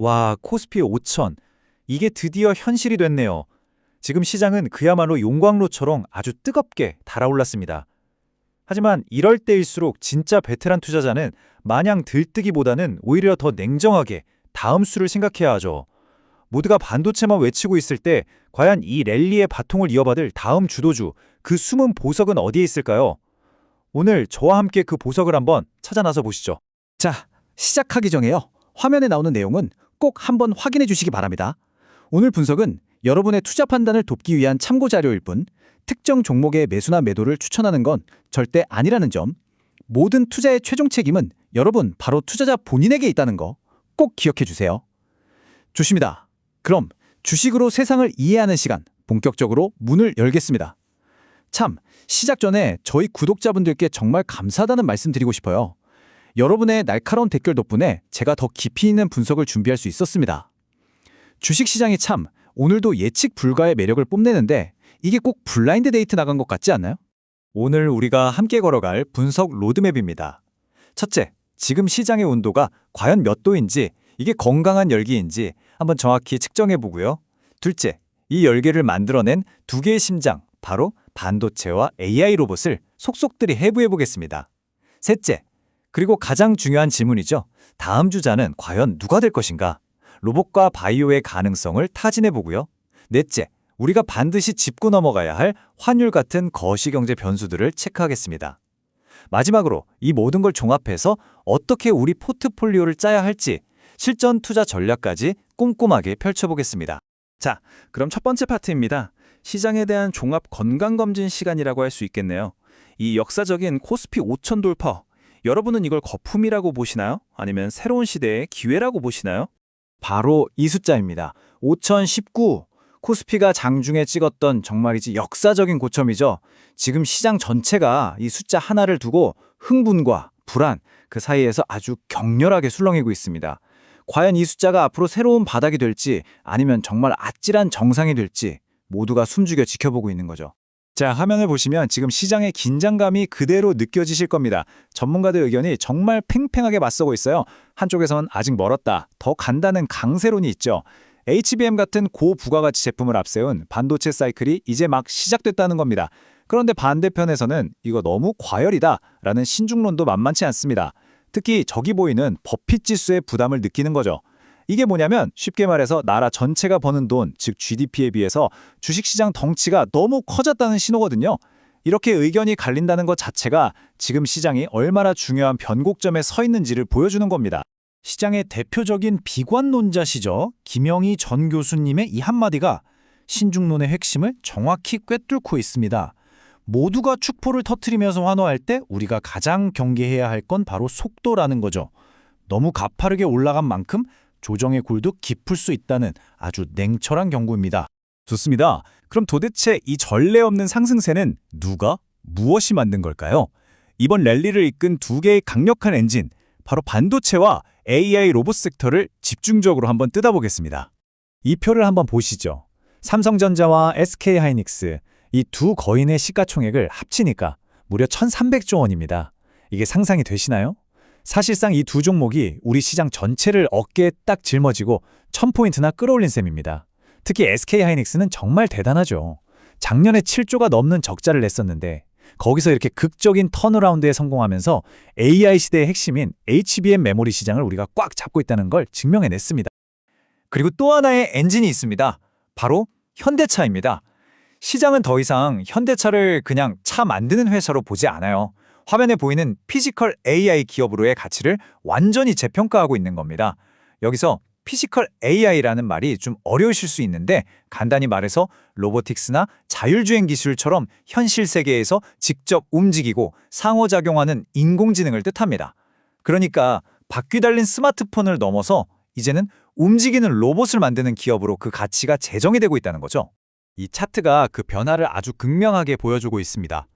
와, 코스피 5천. 이게 드디어 현실이 됐네요. 지금 시장은 그야말로 용광로처럼 아주 뜨겁게 달아올랐습니다. 하지만 이럴 때일수록 진짜 베테랑 투자자는 마냥 들뜨기보다는 오히려 더 냉정하게 다음 수를 생각해야 하죠. 모두가 반도체만 외치고 있을 때 과연 이 랠리의 바통을 이어받을 다음 주도주, 그 숨은 보석은 어디에 있을까요? 오늘 저와 함께 그 보석을 한번 찾아 나서 보시죠. 자, 시작하기 전에요. 화면에 나오는 내용은 꼭 한번 확인해 주시기 바랍니다. 오늘 분석은 여러분의 투자 판단을 돕기 위한 참고 자료일 뿐 특정 종목의 매수나 매도를 추천하는 건 절대 아니라는 점, 모든 투자의 최종 책임은 여러분 바로 투자자 본인에게 있다는 거 꼭 기억해 주세요. 좋습니다. 그럼 주식으로 세상을 이해하는 시간 본격적으로 문을 열겠습니다. 참, 시작 전에 저희 구독자분들께 정말 감사하다는 말씀 드리고 싶어요. 여러분의 날카로운 댓글 덕분에 제가 더 깊이 있는 분석을 준비할 수 있었습니다. 주식시장이 참 오늘도 예측 불가의 매력을 뽐내는데 이게 꼭 블라인드 데이트 나간 것 같지 않나요? 오늘 우리가 함께 걸어갈 분석 로드맵입니다. 첫째, 지금 시장의 온도가 과연 몇 도인지, 이게 건강한 열기인지 한번 정확히 측정해 보고요. 둘째, 이 열기를 만들어낸 두 개의 심장, 바로 반도체와 AI 로봇을 속속들이 해부해 보겠습니다. 셋째, 그리고 가장 중요한 질문이죠. 다음 주자는 과연 누가 될 것인가? 로봇과 바이오의 가능성을 타진해 보고요. 넷째, 우리가 반드시 짚고 넘어가야 할 환율 같은 거시경제 변수들을 체크하겠습니다. 마지막으로 이 모든 걸 종합해서 어떻게 우리 포트폴리오를 짜야 할지 실전 투자 전략까지 꼼꼼하게 펼쳐보겠습니다. 자, 그럼 첫 번째 파트입니다. 시장에 대한 종합 건강검진 시간이라고 할 수 있겠네요. 이 역사적인 코스피 5천 돌파, 여러분은 이걸 거품이라고 보시나요? 아니면 새로운 시대의 기회라고 보시나요? 바로 이 숫자입니다. 5019. 코스피가 장중에 찍었던 정말이지 역사적인 고점이죠. 지금 시장 전체가 이 숫자 하나를 두고 흥분과 불안, 그 사이에서 아주 격렬하게 술렁이고 있습니다. 과연 이 숫자가 앞으로 새로운 바닥이 될지 아니면 정말 아찔한 정상이 될지 모두가 숨죽여 지켜보고 있는 거죠. 자, 화면을 보시면 지금 시장의 긴장감이 그대로 느껴지실 겁니다. 전문가들 의견이 정말 팽팽하게 맞서고 있어요. 한쪽에선 아직 멀었다, 더 간다는 강세론이 있죠. HBM 같은 고부가가치 제품을 앞세운 반도체 사이클이 이제 막 시작됐다는 겁니다. 그런데 반대편에서는 이거 너무 과열이다 라는 신중론도 만만치 않습니다. 특히 저기 보이는 버핏 지수의 부담을 느끼는 거죠. 이게 뭐냐면 쉽게 말해서 나라 전체가 버는 돈, 즉 GDP에 비해서 주식시장 덩치가 너무 커졌다는 신호거든요. 이렇게 의견이 갈린다는 것 자체가 지금 시장이 얼마나 중요한 변곡점에 서 있는지를 보여주는 겁니다. 시장의 대표적인 비관론자시죠. 김영희 전 교수님의 이 한마디가 신중론의 핵심을 정확히 꿰뚫고 있습니다. 모두가 축포를 터뜨리면서 환호할 때 우리가 가장 경계해야 할 건 바로 속도라는 거죠. 너무 가파르게 올라간 만큼 조정의 골도 깊을 수 있다는 아주 냉철한 경고입니다. 좋습니다. 그럼 도대체 이 전례 없는 상승세는 누가, 무엇이 만든 걸까요? 이번 랠리를 이끈 두 개의 강력한 엔진, 바로 반도체와 AI 로봇 섹터를 집중적으로 한번 뜯어보겠습니다. 이 표를 한번 보시죠. 삼성전자와 SK하이닉스, 이 두 거인의 시가총액을 합치니까 무려 1,300조 원입니다. 이게 상상이 되시나요? 사실상 이 두 종목이 우리 시장 전체를 어깨에 딱 짊어지고 1,000포인트나 끌어올린 셈입니다. 특히 SK하이닉스는 정말 대단하죠. 작년에 7조가 넘는 적자를 냈었는데 거기서 이렇게 극적인 턴어라운드에 성공하면서 AI 시대의 핵심인 HBM 메모리 시장을 우리가 꽉 잡고 있다는 걸 증명해냈습니다. 그리고 또 하나의 엔진이 있습니다. 바로 현대차입니다. 시장은 더 이상 현대차를 그냥 차 만드는 회사로 보지 않아요. 화면에 보이는 피지컬 AI 기업으로의 가치를 완전히 재평가하고 있는 겁니다. 여기서 피지컬 AI라는 말이 좀 어려우실 수 있는데 간단히 말해서 로보틱스나 자율주행 기술처럼 현실 세계에서 직접 움직이고 상호작용하는 인공지능을 뜻합니다. 그러니까 바퀴 달린 스마트폰을 넘어서 이제는 움직이는 로봇을 만드는 기업으로 그 가치가 재정이 되고 있다는 거죠. 이 차트가 그 변화를 아주 극명하게 보여주고 있습니다.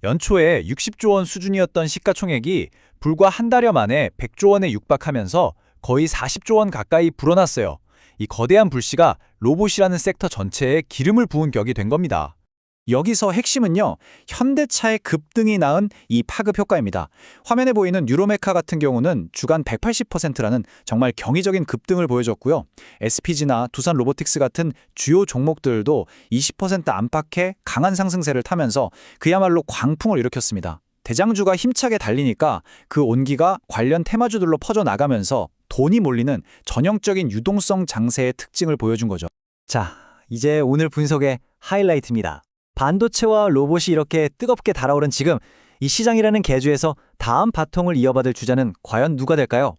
연초에 60조 원 수준이었던 시가총액이 불과 한 달여 만에 100조 원에 육박하면서 거의 40조 원 가까이 불어났어요. 이 거대한 불씨가 로봇이라는 섹터 전체에 기름을 부은 격이 된 겁니다. 여기서 핵심은요, 현대차의 급등이 낳은 이 파급 효과입니다. 화면에 보이는 뉴로메카 같은 경우는 주간 180%라는 정말 경이적인 급등을 보여줬고요. SPG나 두산 로보틱스 같은 주요 종목들도 20% 안팎의 강한 상승세를 타면서 그야말로 광풍을 일으켰습니다. 대장주가 힘차게 달리니까 그 온기가 관련 테마주들로 퍼져나가면서 돈이 몰리는 전형적인 유동성 장세의 특징을 보여준 거죠. 자, 이제 오늘 분석의 하이라이트입니다. 반도체와 로봇이 이렇게 뜨겁게 달아오른 지금 이 시장이라는 계주에서 다음 바통을 이어받을 주자는 과연 누가 될까요?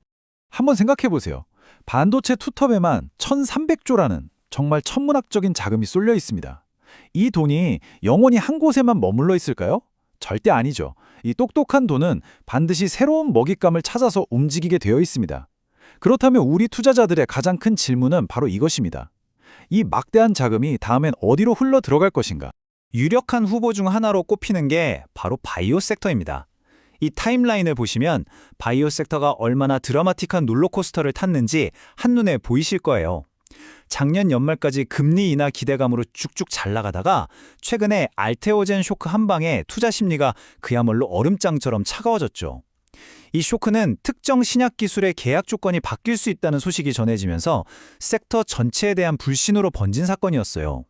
한번 생각해 보세요. 반도체 투톱에만 1,300조라는 정말 천문학적인 자금이 쏠려 있습니다. 이 돈이 영원히 한 곳에만 머물러 있을까요? 절대 아니죠. 이 똑똑한 돈은 반드시 새로운 먹잇감을 찾아서 움직이게 되어 있습니다. 그렇다면 우리 투자자들의 가장 큰 질문은 바로 이것입니다. 이 막대한 자금이 다음엔 어디로 흘러 들어갈 것인가? 유력한 후보 중 하나로 꼽히는 게 바로 바이오 섹터입니다. 이 타임라인을 보시면 바이오 섹터가 얼마나 드라마틱한 롤러코스터를 탔는지 한눈에 보이실 거예요. 작년 연말까지 금리 인하 기대감으로 쭉쭉 잘 나가다가 최근에 알테오젠 쇼크 한 방에 투자 심리가 그야말로 얼음장처럼 차가워졌죠. 이 쇼크는 특정 신약 기술의 계약 조건이 바뀔 수 있다는 소식이 전해지면서 섹터 전체에 대한 불신으로 번진 사건이었어요.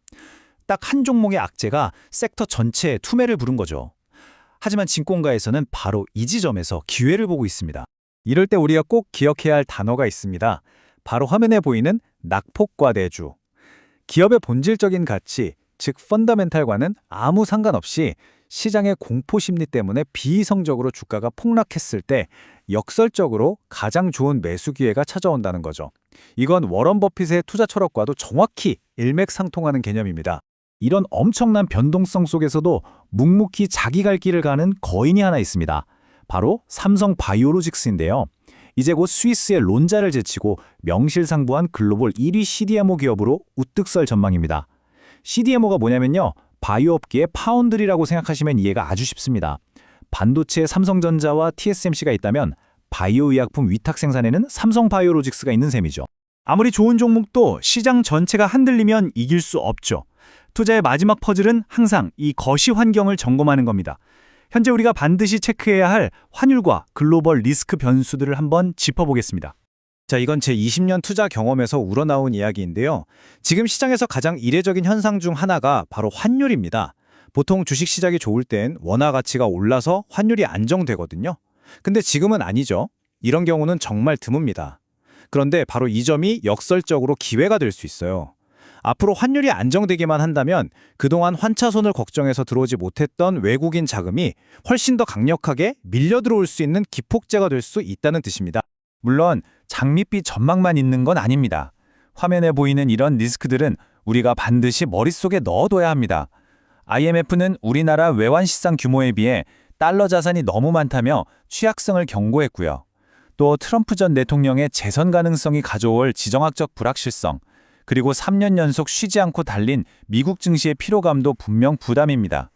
딱 한 종목의 악재가 섹터 전체에 투매를 부른 거죠. 하지만 증권가에서는 바로 이 지점에서 기회를 보고 있습니다. 이럴 때 우리가 꼭 기억해야 할 단어가 있습니다. 바로 화면에 보이는 낙폭과대주. 기업의 본질적인 가치, 즉 펀더멘탈과는 아무 상관없이 시장의 공포 심리 때문에 비이성적으로 주가가 폭락했을 때 역설적으로 가장 좋은 매수 기회가 찾아온다는 거죠. 이건 워런 버핏의 투자 철학과도 정확히 일맥상통하는 개념입니다. 이런 엄청난 변동성 속에서도 묵묵히 자기 갈 길을 가는 거인이 하나 있습니다. 바로 삼성 바이오로직스인데요. 이제 곧 스위스의 론자를 제치고 명실상부한 글로벌 1위 CDMO 기업으로 우뚝 설 전망입니다. CDMO가 뭐냐면요, 바이오 업계의 파운드리라고 생각하시면 이해가 아주 쉽습니다. 반도체에 삼성전자와 TSMC가 있다면 바이오 의약품 위탁 생산에는 삼성 바이오로직스가 있는 셈이죠. 아무리 좋은 종목도 시장 전체가 흔들리면 이길 수 없죠. 투자의 마지막 퍼즐은 항상 이 거시 환경을 점검하는 겁니다. 현재 우리가 반드시 체크해야 할 환율과 글로벌 리스크 변수들을 한번 짚어보겠습니다. 자, 이건 제 20년 투자 경험에서 우러나온 이야기인데요. 지금 시장에서 가장 이례적인 현상 중 하나가 바로 환율입니다. 보통 주식 시작이 좋을 땐 원화 가치가 올라서 환율이 안정되거든요. 근데 지금은 아니죠. 이런 경우는 정말 드뭅니다. 그런데 바로 이 점이 역설적으로 기회가 될 수 있어요. 앞으로 환율이 안정되기만 한다면 그동안 환차손을 걱정해서 들어오지 못했던 외국인 자금이 훨씬 더 강력하게 밀려 들어올 수 있는 기폭제가 될 수 있다는 뜻입니다. 물론 장밋빛 전망만 있는 건 아닙니다. 화면에 보이는 이런 리스크들은 우리가 반드시 머릿속에 넣어둬야 합니다. IMF는 우리나라 외환 시장 규모에 비해 달러 자산이 너무 많다며 취약성을 경고했고요. 또 트럼프 전 대통령의 재선 가능성이 가져올 지정학적 불확실성, 그리고 3년 연속 쉬지 않고 달린 미국 증시의 피로감도 분명 부담입니다.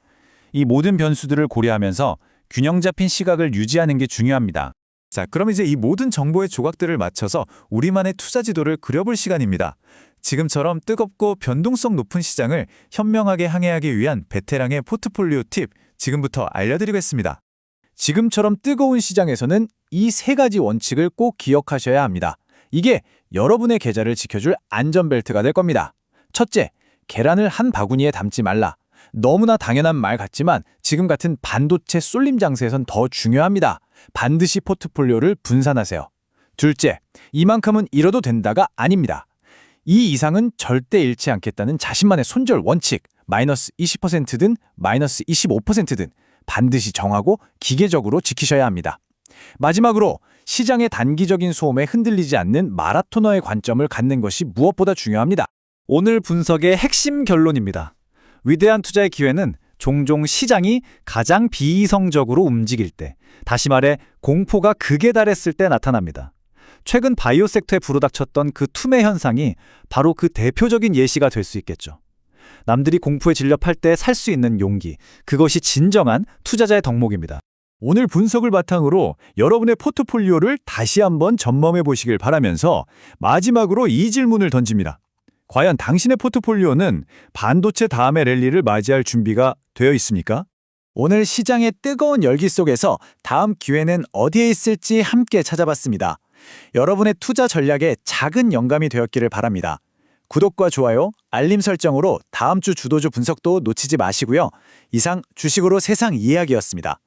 이 모든 변수들을 고려하면서 균형 잡힌 시각을 유지하는 게 중요합니다. 자, 그럼 이제 이 모든 정보의 조각들을 맞춰서 우리만의 투자 지도를 그려볼 시간입니다. 지금처럼 뜨겁고 변동성 높은 시장을 현명하게 항해하기 위한 베테랑의 포트폴리오 팁 지금부터 알려드리겠습니다. 지금처럼 뜨거운 시장에서는 이 세 가지 원칙을 꼭 기억하셔야 합니다. 이게 여러분의 계좌를 지켜줄 안전벨트가 될 겁니다. 첫째, 계란을 한 바구니에 담지 말라. 너무나 당연한 말 같지만 지금 같은 반도체 쏠림 장세에선 더 중요합니다. 반드시 포트폴리오를 분산하세요. 둘째, 이만큼은 잃어도 된다가 아닙니다. 이 이상은 절대 잃지 않겠다는 자신만의 손절 원칙, 마이너스 20%든 마이너스 25%든 반드시 정하고 기계적으로 지키셔야 합니다. 마지막으로 시장의 단기적인 소음에 흔들리지 않는 마라토너의 관점을 갖는 것이 무엇보다 중요합니다. 오늘 분석의 핵심 결론입니다. 위대한 투자의 기회는 종종 시장이 가장 비이성적으로 움직일 때, 다시 말해 공포가 극에 달했을 때 나타납니다. 최근 바이오 섹터에 불어닥쳤던 그 투매 현상이 바로 그 대표적인 예시가 될 수 있겠죠. 남들이 공포에 질려 팔 때 살 수 있는 용기, 그것이 진정한 투자자의 덕목입니다. 오늘 분석을 바탕으로 여러분의 포트폴리오를 다시 한번 점검해 보시길 바라면서 마지막으로 이 질문을 던집니다. 과연 당신의 포트폴리오는 반도체 다음의 랠리를 맞이할 준비가 되어 있습니까? 오늘 시장의 뜨거운 열기 속에서 다음 기회는 어디에 있을지 함께 찾아봤습니다. 여러분의 투자 전략에 작은 영감이 되었기를 바랍니다. 구독과 좋아요, 알림 설정으로 다음 주 주도주 분석도 놓치지 마시고요. 이상 주식으로 세상 이야기였습니다.